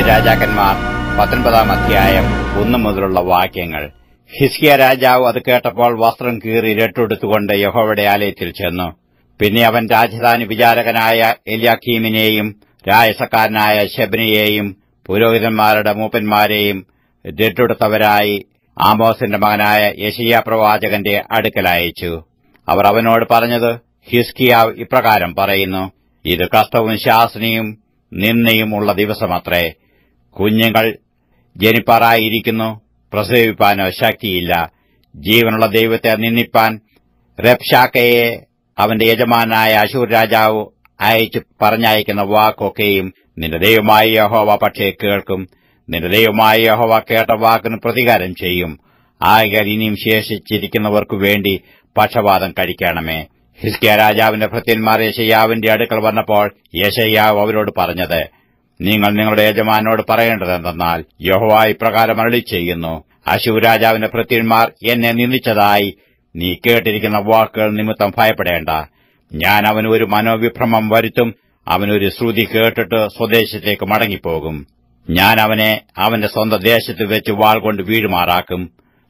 രാജാക്കന്മാർ 19 അധ്യായം 1 മുതലുള്ള വാക്യങ്ങൾ. ഹിസ്കിയ രാജാവ് അത് കേട്ടപ്പോൾ വസ്ത്രം കീറി രട്ടുടുത്തുകൊണ്ട് യഹോവയുടെ ആലയത്തിൽ ചെന്നു. പിന്നെ അവൻ രാജധാനി വിചാരകനായ എല്യാക്കീമിനെയും രായസക്കാരനായ ശെബ്നയെയും പുരോഹിതന്മാരുടെ മൂപ്പന്മാരെയും രട്ടുടുത്തവരായി ആമോസിന്റെ മകനായ യെശയ്യാ പ്രവാചകന്റെ അടുക്കൽ അയച്ചു. അവർ അവനോട് പറഞ്ഞത്, ഹിസ്കിയാവ് ഇപ്രകാരം പറയുന്നു: ഇത് കഷ്ടവും ശാസനയും നിന്ദയും ഉള്ള ദിവസമത്രേ. കുഞ്ഞുങ്ങൾ ജനിപ്പാറായിരിക്കുന്നു, പ്രസവിപ്പാനോ ശക്തിയില്ല. ജീവനുള്ള ദൈവത്തെ നിന്ദിപ്പാൻ റബ്ശാക്കയെ അവന്റെ യജമാനായ അശ്ശൂർ രാജാവ് അയച്ചു പറഞ്ഞയക്കുന്ന വാക്കൊക്കെയും നിന്റെ ദൈവമായ യഹോവ പക്ഷേ കേൾക്കും. നിന്റെ ദൈവമായ യഹോവ കേട്ട വാക്കിന് പ്രതികാരം ചെയ്യും. ആകയാൽ ഇനിയും ശേഷിച്ചിരിക്കുന്നവർക്കു വേണ്ടി പക്ഷപാതം കഴിക്കണമേ. ഹിസ്കിയ രാജാവിന്റെ ഭൃത്യന്മാർ യെശയ്യാവിന്റെ അടുക്കൽ വന്നപ്പോൾ യെശയ്യാവ് അവരോട് പറഞ്ഞത്, നിങ്ങൾ നിങ്ങളുടെ യജമാനോട് പറയേണ്ടതെന്തെന്നാൽ, യഹോവ ഇപ്രകാരം അരുളിച്ചെയ്യുന്നു: അശ്ശൂർ രാജാവിന്റെ ഭൃത്യന്മാർ എന്നെ നിന്ദിച്ചതായി നീ കേട്ടിരിക്കുന്ന വാക്കുകൾ നിമിത്തം ഭയപ്പെടേണ്ട. ഞാൻ അവന് ഒരു മനോവിഭ്രമം വരുത്തും. അവനൊരു ശ്രുതി കേട്ടിട്ട് സ്വദേശത്തേക്ക് മടങ്ങിപ്പോകും. ഞാൻ അവനെ അവന്റെ സ്വന്തം ദേശത്ത് വെച്ച് വാൾ കൊണ്ട് വീഴുമാറാക്കും.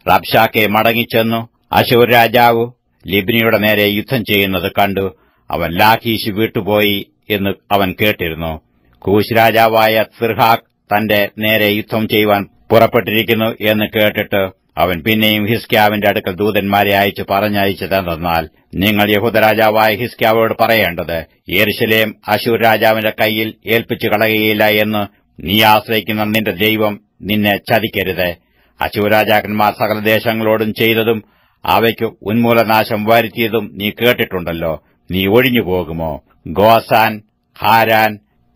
റബ്ശാക്കെ മടങ്ങിച്ചെന്നു അശ്ശൂർ രാജാവ് ലിബ്നിയുടെ നേരെ യുദ്ധം ചെയ്യുന്നത് കണ്ടു. അവൻ ലാഖീശ് വിട്ടുപോയി എന്ന് അവൻ കേട്ടിരുന്നു. കൂശ് രാജാവായ തിർഹാക്ക് തന്റെ നേരെ യുദ്ധം ചെയ്യുവാൻ പുറപ്പെട്ടിരിക്കുന്നു എന്ന് കേട്ടിട്ട് അവൻ പിന്നെയും ഹിസ്കിയാവിന്റെ അടുക്കൽ ദൂതന്മാരെ അയച്ചു പറഞ്ഞയച്ചതെന്നാൽ, നിങ്ങൾ യഹൂദരാജാവായ ഹിസ്കിയാവോട് പറയേണ്ടത്, യെരൂശലേം അശ്ശൂർ രാജാവിന്റെ കയ്യിൽ ഏൽപ്പിച്ചു കളയുകയില്ല എന്ന് നീ ആശ്രയിക്കുന്ന നിന്റെ ദൈവം നിന്നെ ചതിക്കരുത്. അശ്ശൂർ രാജാക്കന്മാർ സകല ദേശങ്ങളോടും ചെയ്തതും അവയ്ക്ക് ഉന്മൂലനാശം വരുത്തിയതും നീ കേട്ടിട്ടുണ്ടല്ലോ. നീ ഒഴിഞ്ഞുപോകുമോ? ഗോസാൻ, ഹാരാൻ,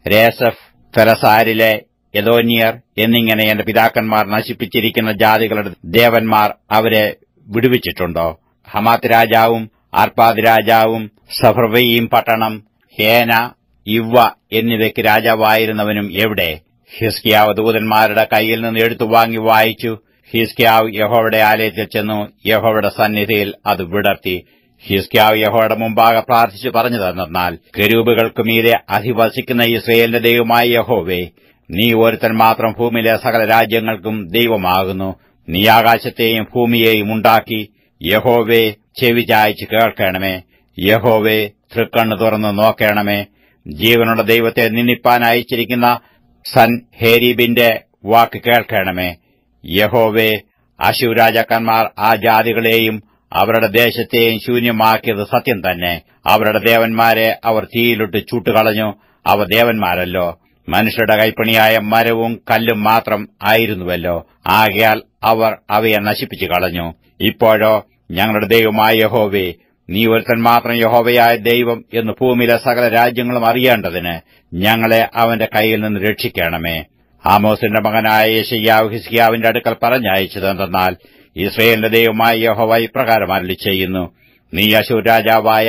രേസഫ്, തെലസാരിലെ യദോന്യർ എന്നിങ്ങനെ എന്റെ പിതാക്കന്മാർ നശിപ്പിച്ചിരിക്കുന്ന ജാതികളുടെ ദേവന്മാർ അവരെ വിടുവിച്ചിട്ടുണ്ടോ? ഹമാത്ത് രാജാവും അർപ്പാദ് രാജാവും സഫർവയീം പട്ടണം, ഹേന, ഇവ്വ എന്നിവയ്ക്ക് രാജാവായിരുന്നവനും എവിടെ? ഹിസ്കിയാവ് ദൂതന്മാരുടെ കയ്യിൽ നിന്ന് എടുത്തു വാങ്ങി വായിച്ചു. ഹിസ്കിയാവ് യഹോവയുടെ ആലയത്തിൽ ചെന്നു യഹോവയുടെ സന്നിധിയിൽ അത് വിടർത്തി. ഹിസ്കിയാവ് യഹോവയുടെ മുമ്പാകെ പ്രാർത്ഥിച്ചു പറഞ്ഞതെന്നാൽ, കെരൂബുകൾക്ക് മീതെ അധിവസിക്കുന്ന ഇസ്രായേലിന്റെ ദൈവമായ യഹോവേ, നീ ഒരുത്തൻ മാത്രം ഭൂമിയിലെ സകല രാജ്യങ്ങൾക്കും ദൈവമാകുന്നു. നീ ആകാശത്തെയും ഭൂമിയെയും ഉണ്ടാക്കി. യഹോവേ, ചെവി ചായ്ച്ച് കേൾക്കണമേ. യഹോവേ, തൃക്കണ്ണ് തുറന്ന് നോക്കണമേ. ജീവനുള്ള ദൈവത്തെ നിന്ദിപ്പാൻ അയച്ചിരിക്കുന്ന സൻഹേരീബിന്റെ വാക്ക് കേൾക്കണമേ. യഹോവേ, അശ്ശൂർ രാജാക്കന്മാർ ആ ജാതികളെയും അവരുടെ ദേശത്തെയും ശൂന്യമാക്കിയത് സത്യം തന്നെ. അവരുടെ ദേവന്മാരെ അവർ തീയിലിട്ട് ചുട്ടുകളഞ്ഞു. അവ ദേവന്മാരല്ലോ, മനുഷ്യരുടെ കൈപ്പണിയായ മരവും കല്ലും മാത്രം ആയിരുന്നുവല്ലോ. ആകയാൽ അവർ അവയെ നശിപ്പിച്ചു കളഞ്ഞു. ഇപ്പോഴോ ഞങ്ങളുടെ ദൈവമായ യഹോവേ, നീ ഒരുത്തൻ മാത്രം യഹോവയായ ദൈവം എന്ന് ഭൂമിയിലെ സകല രാജ്യങ്ങളും അറിയേണ്ടതിന് ഞങ്ങളെ അവന്റെ കയ്യിൽ നിന്ന് രക്ഷിക്കണമേ. ആമോസിന്റെ മകനായ യെശയ്യാവ് ഹിസ്കിയാവിന്റെ അടുക്കൽ പറഞ്ഞയച്ചതെന്തെന്നാൽ, ഇസ്രായേലിന്റെ ദൈവമായ യഹോവ ഇപ്രകാരം അരുളിച്ചെയ്യുന്നു: നീ അശ്ശൂർ രാജാവായ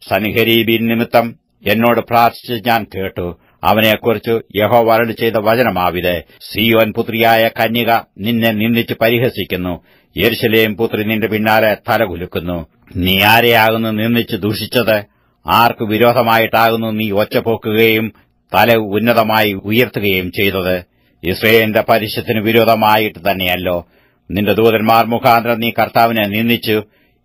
സൻഹെരീബിൻ നിമിത്തം എന്നോട് പ്രാർത്ഥിച്ച് ഞാൻ കേട്ടു. അവനെക്കുറിച്ച് യഹോവ അരുളി ചെയ്ത വചനമാവിത്: സീയോൻ പുത്രിയായ കന്യക നിന്നെ നിന്ദിച്ച് പരിഹസിക്കുന്നു. യെരൂശലേം പുത്രി നിന്റെ പിന്നാലെ തലകുലുക്കുന്നു. നീ ആരെയാകുന്നു നിന്ദിച്ച് ദൂഷിച്ചത്? ആർക്ക് വിരോധമായിട്ടാകുന്നു നീ ഒച്ചപോക്കുകയും തല ഉന്നതമായി ഉയർത്തുകയും ചെയ്തത്? ഇസ്രായേലിന്റെ പരിശുദ്ധന് വിരോധമായിട്ട് തന്നെയല്ലോ. നിന്റെ ദൂതന്മാർ മുഖാന്തരം നീ കർത്താവിനെ നിന്ദിച്ചു.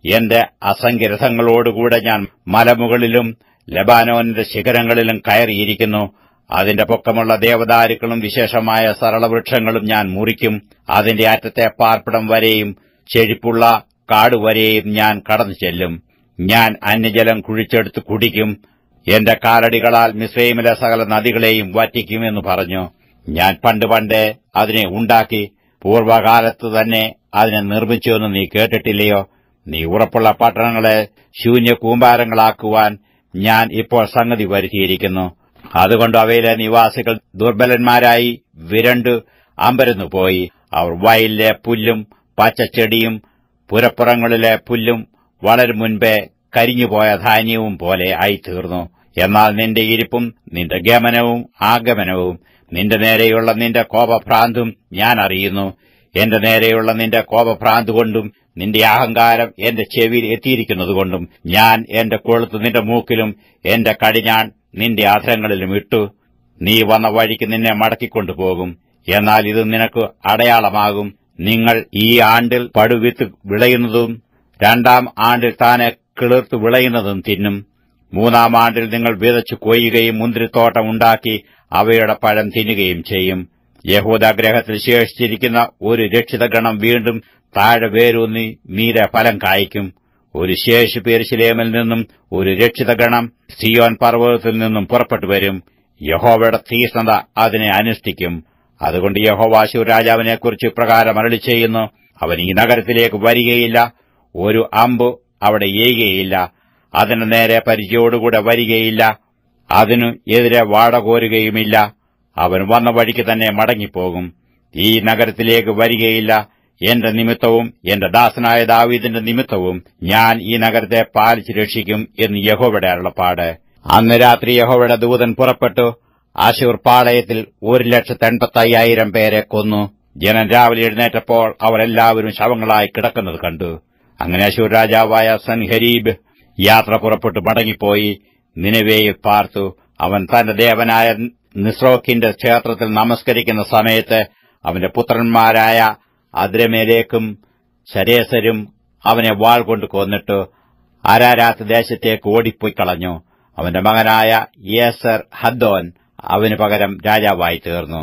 എന്റെ അസംഖ്യരഥങ്ങളോടുകൂടെ ഞാൻ മലമുകളിലും ലെബാനോനിന്റെ ശിഖരങ്ങളിലും കയറിയിരിക്കുന്നു. അതിന്റെ പൊക്കമുള്ള ദേവദാരുക്കളും വിശേഷമായ സരളവൃക്ഷങ്ങളും ഞാൻ മുറിക്കും. അതിന്റെ അറ്റത്തെ പാർപ്പിടം വരെയും ചെഴിപ്പുള്ള കാടുവരെയും ഞാൻ കടന്നു ചെല്ലും. ഞാൻ അന്യജലം കുഴിച്ചെടുത്ത് കുടിക്കും. എന്റെ കാലടികളാൽ മിസ്രയീമിലെ സകല നദികളെയും വറ്റിക്കുമെന്ന് പറഞ്ഞു. ഞാൻ പണ്ട് അതിനെ ഉണ്ടാക്കി, പൂർവ്വകാലത്ത് തന്നെ അതിനെ നിർമ്മിച്ചുവെന്ന് നീ കേട്ടിട്ടില്ലയോ? നീ ഉറപ്പുള്ള പട്ടണങ്ങളെ ശൂന്യ കൂമ്പാരങ്ങളാക്കുവാൻ ഞാൻ ഇപ്പോൾ സംഗതി വരുത്തിയിരിക്കുന്നു. അതുകൊണ്ട് അവയിലെ നിവാസികൾ ദുർബലന്മാരായി വിരണ്ടു അമ്പരന്നുപോയി. അവർ വയലിലെ പുല്ലും പച്ചച്ചെടിയും പുരപ്പുറങ്ങളിലെ പുല്ലും വളരും മുൻപേ കരിഞ്ഞുപോയ ധാന്യവും പോലെ ആയിത്തീർന്നു. എന്നാൽ നിന്റെ ഇരിപ്പും നിന്റെ ഗമനവും ആഗമനവും നിന്റെ നേരെയുള്ള നിന്റെ കോപഭ്രാന്തും ഞാൻ അറിയുന്നു. എന്റെ നേരെയുള്ള നിന്റെ കോപഭ്രാന്തുകൊണ്ടും നിന്റെ അഹങ്കാരം എന്റെ ചെവിയിൽ എത്തിയിരിക്കുന്നതുകൊണ്ടും ഞാൻ എന്റെ കൊളുത്ത് നിന്റെ മൂക്കിലും എന്റെ കടിഞ്ഞാൺ നിന്റെ അധരങ്ങളിലും ഇട്ടു. നീ വന്ന വഴിക്ക് നിന്നെ മടക്കിക്കൊണ്ടുപോകും. എന്നാൽ ഇത് നിനക്ക് അടയാളമാകും. നിങ്ങൾ ഈ ആണ്ടിൽ പടുവിത്ത് വിളയുന്നതും 2-ാം ആണ്ടിൽ താനെ കിളിർത്തു വിളയുന്നതും തിന്നും. 3-ാം ആണ്ടിൽ നിങ്ങൾ വിതച്ചു കൊയ്യുകയും മുന്തിരിത്തോട്ടം ഉണ്ടാക്കി അവയുടെ പഴം തിന്നുകയും ചെയ്യും. യഹൂദാഗ്രഹത്തിൽ ശേഷിച്ചിരിക്കുന്ന ഒരു രക്ഷിതഗണം വീണ്ടും താഴെ വേരൂന്നി മീരെ ഫലം കായ്ക്കും. ഒരു ശേഷിപ്പ് യെരൂശലേമിൽ നിന്നും ഒരു രക്ഷിതഗണം സിയോൻ പർവ്വതത്തിൽ നിന്നും പുറപ്പെട്ടുവരും. യഹോവയുടെ തീക്ഷ്ണത അതിനെ അനുഷ്ഠിക്കും. അതുകൊണ്ട് യഹോവ അശ്ശൂർ രാജാവിനെക്കുറിച്ച് ഇപ്രകാരം അരുളിച്ചെയ്യുന്നു: അവൻ ഈ നഗരത്തിലേക്ക് വരികയില്ല, ഒരു അമ്പ് അവിടെ എയ്യുകയില്ല, അതിന് നേരെ പരിചയോടുകൂടെ വരികയില്ല, അതിനു എതിരെ വാട കോരുകയുമില്ല. അവൻ വന്ന വഴിക്ക് തന്നെ മടങ്ങിപ്പോകും. ഈ നഗരത്തിലേക്ക് വരികയില്ല. എന്റെ നിമിത്തവും എന്റെ ദാസനായ ദാവീദിന്റെ നിമിത്തവും ഞാൻ ഈ നഗരത്തെ പാലിച്ച് രക്ഷിക്കും എന്ന് യഹോവയുടെ അരുളപ്പാട്. അന്ന് രാത്രി യഹോവയുടെ ദൂതൻ പുറപ്പെട്ടു അശ്ശൂർ പാളയത്തിൽ 1,85,000 പേരെ കൊന്നു. ജനം രാവിലെ എഴുന്നേറ്റപ്പോൾ അവർ എല്ലാവരും ശവങ്ങളായി കിടക്കുന്നത് കണ്ടു. അങ്ങനെ അശ്ശൂർ രാജാവായ സൻഹരീബ് യാത്ര പുറപ്പെട്ടു മടങ്ങിപ്പോയി നിനെവേയിൽ പാർത്തു. അവൻ തന്റെ ദേവനായ നിസ്രോക്കിന്റെ ക്ഷേത്രത്തിൽ നമസ്കരിക്കുന്ന സമയത്ത് അവന്റെ പുത്രന്മാരായ അദ്രമേലേക്കും ശരേസരും അവനെ വാൾ കൊണ്ട് കൊന്നിട്ടു അരാരാത്ത് ദേശത്തേക്ക് ഓടിപ്പോയി കളഞ്ഞു. അവന്റെ മകനായ യേസർ ഹദ്ദോൻ അവന് പകരം രാജാവായി തീർന്നു.